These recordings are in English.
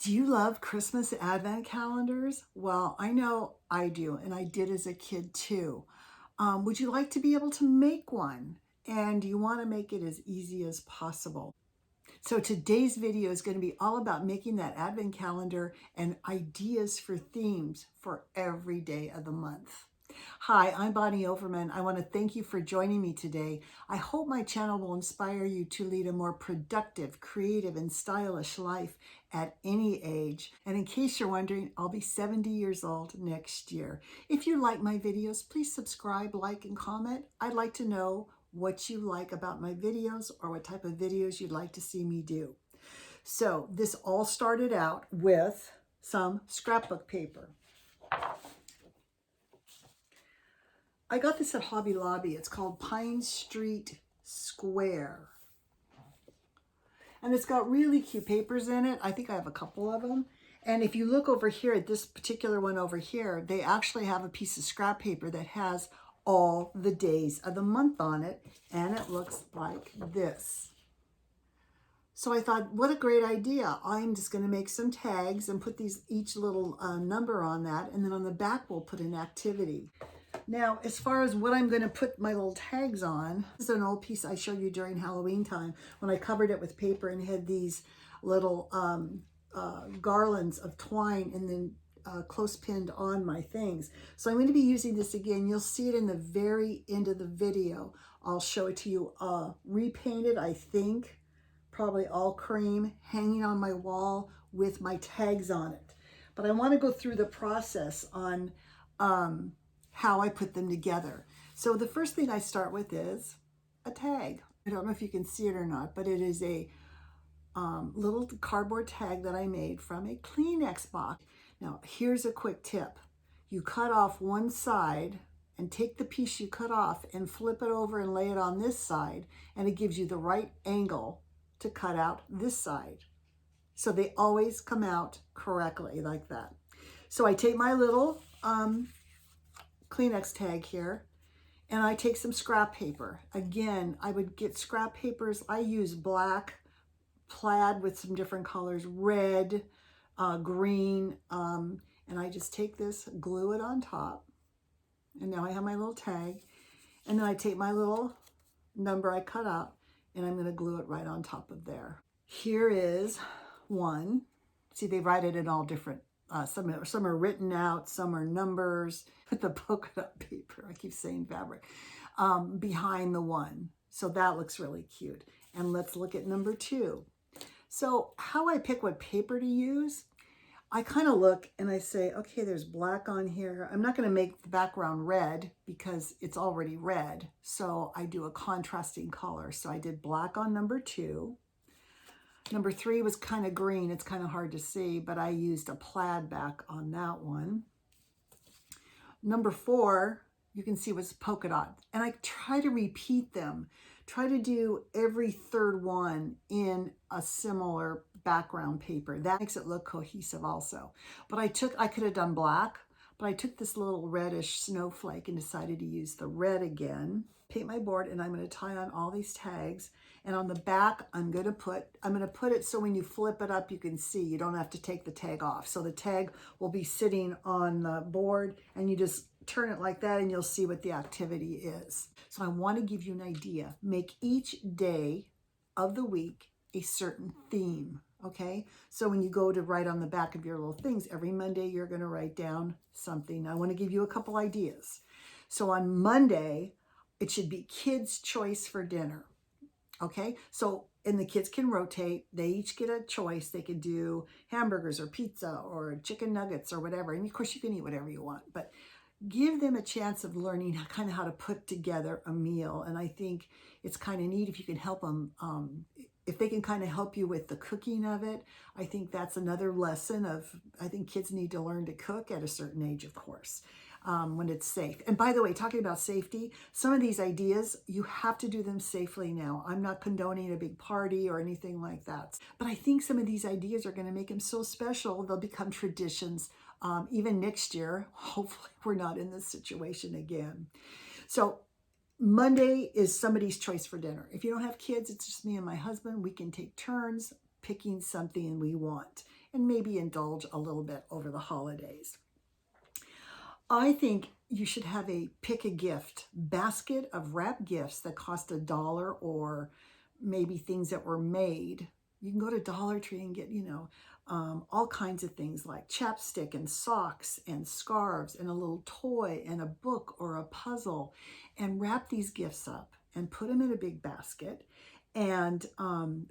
Do you love Christmas advent calendars? Well, I know I do, and I did as a kid too. Would you like to be able to make one? And you want to make it as easy as possible. So today's video is going to be all about making that advent calendar and ideas for themes for every day of the month. Hi, I'm Bonnie Overman. I want to thank you for joining me today. I hope my channel will inspire you to lead a more productive, creative, and stylish life at any age. And in case you're wondering, I'll be 70 years old next year. If you like my videos, please subscribe, like, and comment. I'd like to know what you like about my videos or what type of videos you'd like to see me do. So this all started out with some scrapbook paper. I got this at Hobby Lobby. It's called Pine Street Square. And it's got really cute papers in it. I think I have a couple of them. And if you look over here at this particular one over here, they actually have a piece of scrap paper that has all the days of the month on it. And it looks like this. So I thought, what a great idea. I'm just going to make some tags and put each little number on that. And then on the back, we'll put an activity. Now, as far as what I'm going to put my little tags on, this is an old piece I showed you during Halloween time when I covered it with paper and had these little garlands of twine and then close pinned on my things. So I'm going to be using this again. You'll see it in the very end of the video. I'll show it to you repainted, I think, probably all cream, hanging on my wall with my tags on it. But I want to go through the process on how I put them together. So the first thing I start with is a tag. I don't know if you can see it or not, but it is a little cardboard tag that I made from a Kleenex box. Now, here's a quick tip. You cut off one side and take the piece you cut off and flip it over and lay it on this side, and it gives you the right angle to cut out this side. So they always come out correctly like that. So I take my little Kleenex tag here, and I take some scrap paper. Again, I would get scrap papers. I use black, plaid with some different colors, red, green, and I just take this, glue it on top, and now I have my little tag, and then I take my little number I cut out, and I'm going to glue it right on top of there. Here is one. See, they write it in all different some are written out, some are numbers. Put the polka dot paper, I keep saying fabric, behind the one. So that looks really cute. And let's look at number 2. So how I pick what paper to use, I kind of look and I say, okay, there's black on here. I'm not going to make the background red because it's already red. So I do a contrasting color. So I did black on number 2. Number 3 was kind of green. It's kind of hard to see, but I used a plaid back on that one. Number 4, you can see was polka dot. And I try to repeat them. Try to do every third one in a similar background paper. That makes it look cohesive also. But I could have done black, but I took this little reddish snowflake and decided to use the red again. Paint my board, and I'm going to tie on all these tags. And on the back, I'm going to put it so when you flip it up, you can see. You don't have to take the tag off. So the tag will be sitting on the board, and you just turn it like that, and you'll see what the activity is. So I want to give you an idea. Make each day of the week a certain theme. Okay, so when you go to write on the back of your little things, every Monday you're going to write down something. I want to give you a couple ideas. So on Monday, it should be kids' choice for dinner. Okay, so and the kids can rotate. They each get a choice. They can do hamburgers or pizza or chicken nuggets or whatever. And of course, you can eat whatever you want, but give them a chance of learning kind of how to put together a meal. And I think it's kind of neat if you can help them. If they can kind of help you with the cooking of it, I think that's another lesson of, I think kids need to learn to cook at a certain age, of course, when it's safe. And by the way, talking about safety, some of these ideas, you have to do them safely now. I'm not condoning a big party or anything like that. But I think some of these ideas are going to make them so special, they'll become traditions. Even next year, hopefully we're not in this situation again. So Monday is somebody's choice for dinner. If you don't have kids, it's just me and my husband. We can take turns picking something we want. and maybe indulge a little bit over the holidays. I think you should have a pick a gift basket of wrap gifts that cost $1, or maybe things that were made. You can go to Dollar Tree and get, all kinds of things like chapstick and socks and scarves and a little toy and a book or a puzzle, and wrap these gifts up and put them in a big basket. And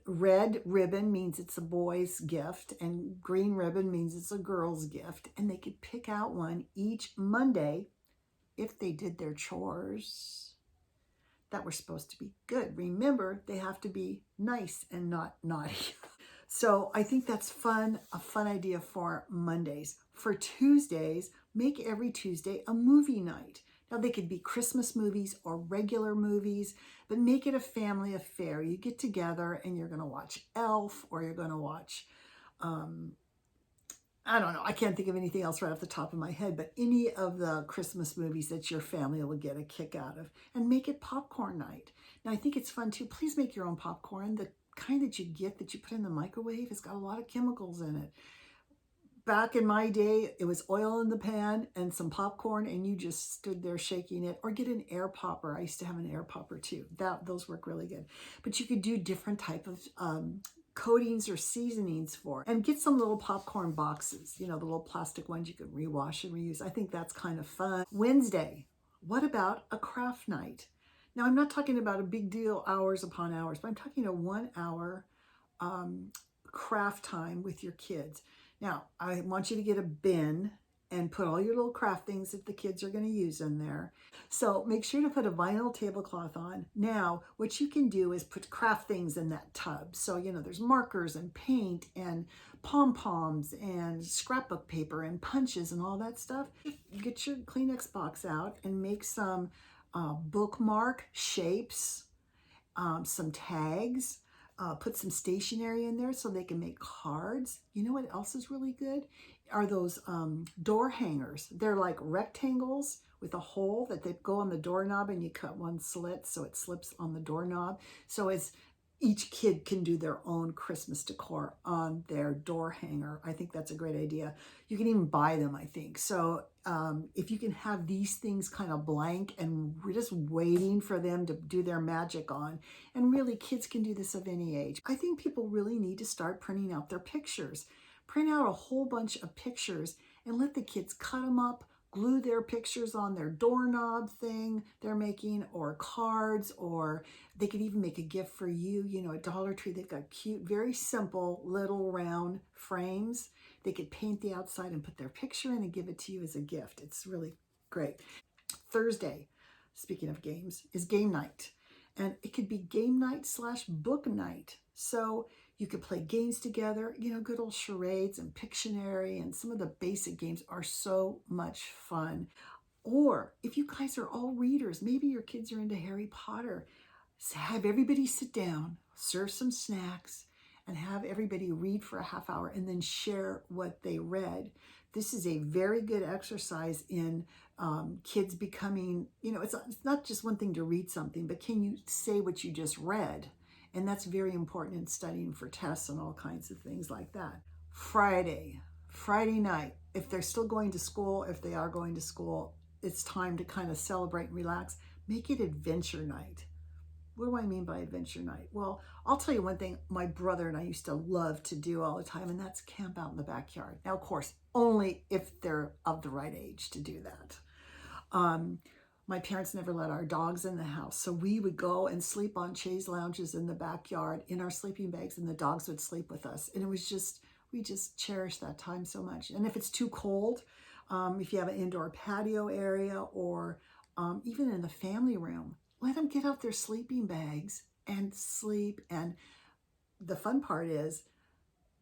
red ribbon means it's a boy's gift, and green ribbon means it's a girl's gift. And they could pick out one each Monday if they did their chores that were supposed to be good. Remember, they have to be nice and not naughty. So I think that's fun, a fun idea for Mondays. For Tuesdays, make every Tuesday a movie night. Now, they could be Christmas movies or regular movies, but make it a family affair. You get together and you're going to watch Elf, or you're going to watch, I don't know, I can't think of anything else right off the top of my head, but any of the Christmas movies that your family will get a kick out of, and make it popcorn night. Now, I think it's fun too. Please make your own popcorn. The kind that you get that you put in the microwave has got a lot of chemicals in it. Back in my day, it was oil in the pan and some popcorn, and you just stood there shaking it. Or get an air popper. I used to have an air popper too. Those work really good. But you could do different type of coatings or seasonings for, and get some little popcorn boxes, the little plastic ones you can rewash and reuse. I think that's kind of fun. Wednesday, what about a craft night? Now, I'm not talking about a big deal, hours upon hours, but I'm talking a 1 hour craft time with your kids. Now, I want you to get a bin and put all your little craft things that the kids are going to use in there. So make sure to put a vinyl tablecloth on. Now, what you can do is put craft things in that tub. So, there's markers and paint and pom-poms and scrapbook paper and punches and all that stuff. Get your Kleenex box out and make some bookmark shapes, some tags. Put some stationery in there so they can make cards. You know what else is really good? Are those door hangers. They're like rectangles with a hole that they go on the doorknob, and you cut one slit so it slips on the doorknob. So each kid can do their own Christmas decor on their door hanger. I think that's a great idea. You can even buy them, I think. So if you can have these things kind of blank and we're just waiting for them to do their magic on, and really kids can do this of any age. I think people really need to start printing out their pictures. Print out a whole bunch of pictures and let the kids cut them up, glue their pictures on their doorknob thing they're making, or cards, or they could even make a gift for you. At Dollar Tree, they've got cute, very simple little round frames. They could paint the outside and put their picture in and give it to you as a gift. It's really great. Thursday, speaking of games, is game night. And it could be game night / book night. So you could play games together, good old charades and Pictionary, and some of the basic games are so much fun. Or if you guys are all readers, maybe your kids are into Harry Potter, have everybody sit down, serve some snacks, and have everybody read for a half hour and then share what they read. This is a very good exercise in kids becoming, it's not just one thing to read something, but can you say what you just read? And that's very important in studying for tests and all kinds of things like that. Friday night, if they're still going to school, if they are going to school, it's time to kind of celebrate and relax. Make it adventure night. What do I mean by adventure night? Well, I'll tell you one thing my brother and I used to love to do all the time, and that's camp out in the backyard. Now, of course, only if they're of the right age to do that. My parents never let our dogs in the house, so we would go and sleep on chaise lounges in the backyard in our sleeping bags, and the dogs would sleep with us. And we just cherished that time so much. And if it's too cold, if you have an indoor patio area, or even in the family room, let them get out their sleeping bags and sleep. And the fun part is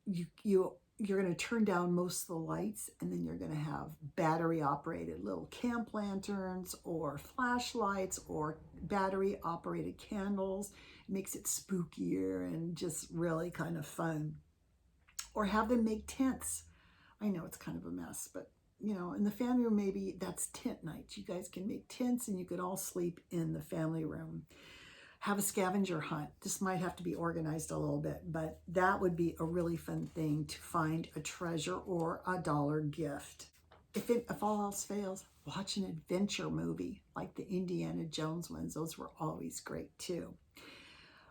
you're going to turn down most of the lights, and then you're going to have battery operated little camp lanterns or flashlights or battery operated candles. It makes it spookier and just really kind of fun. Or have them make tents. I know it's kind of a mess, but in the family room, maybe that's tent night. You guys can make tents and you could all sleep in the family room. have a scavenger hunt. This might have to be organized a little bit, but that would be a really fun thing to find a treasure or a dollar gift. If all else fails, watch an adventure movie like the Indiana Jones ones. Those were always great too.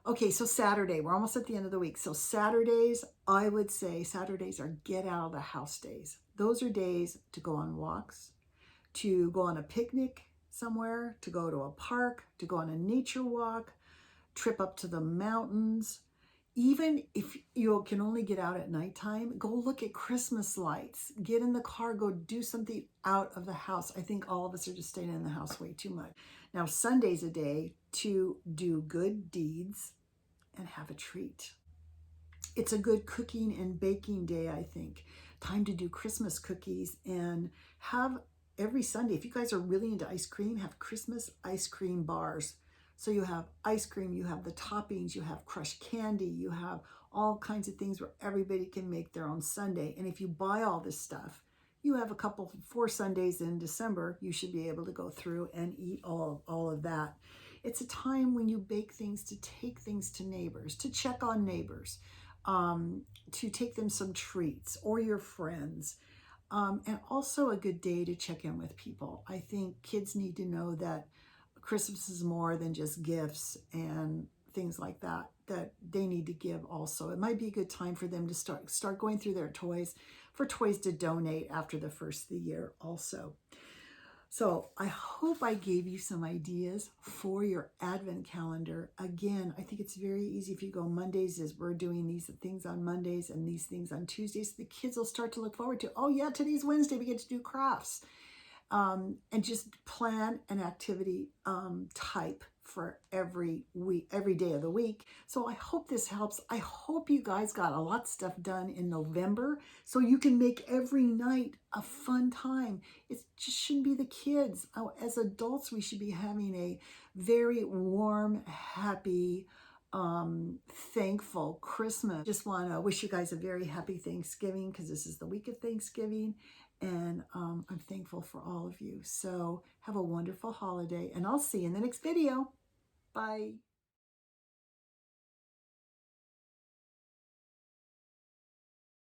Okay, so Saturday, we're almost at the end of the week. So Saturdays, I would say Saturdays are get out of the house days. Those are days to go on walks, to go on a picnic somewhere, to go to a park, to go on a nature walk, trip up to the mountains. Even if you can only get out at nighttime, go look at Christmas lights. Get in the car, go do something out of the house. I think all of us are just staying in the house way too much. Now, Sunday's a day to do good deeds and have a treat. It's a good cooking and baking day, I think. Time to do Christmas cookies and have every Sunday, if you guys are really into ice cream, have Christmas ice cream bars. So you have ice cream, you have the toppings, you have crushed candy, you have all kinds of things where everybody can make their own sundae. And if you buy all this stuff, you have 4 Sundays in December, you should be able to go through and eat all of that. It's a time when you bake things to take things to neighbors, to check on neighbors, to take them some treats or your friends. And also a good day to check in with people. I think kids need to know that Christmas is more than just gifts and things like that, that they need to give also. It might be a good time for them to start going through their toys, for toys to donate after the first of the year also. So I hope I gave you some ideas for your Advent calendar. Again, I think it's very easy if you go Mondays, as we're doing these things on Mondays and these things on Tuesdays. The kids will start to look forward to, oh yeah, today's Wednesday, we get to do crafts. And just plan an activity type for every week, every day of the week. So I hope this helps. I hope you guys got a lot of stuff done in November so you can make every night a fun time. It just shouldn't be the kids. As adults, we should be having a very warm, happy, thankful Christmas. Just want to wish you guys a very happy Thanksgiving, because this is the week of Thanksgiving. And I'm thankful for all of you. So have a wonderful holiday, and I'll see you in the next video. Bye.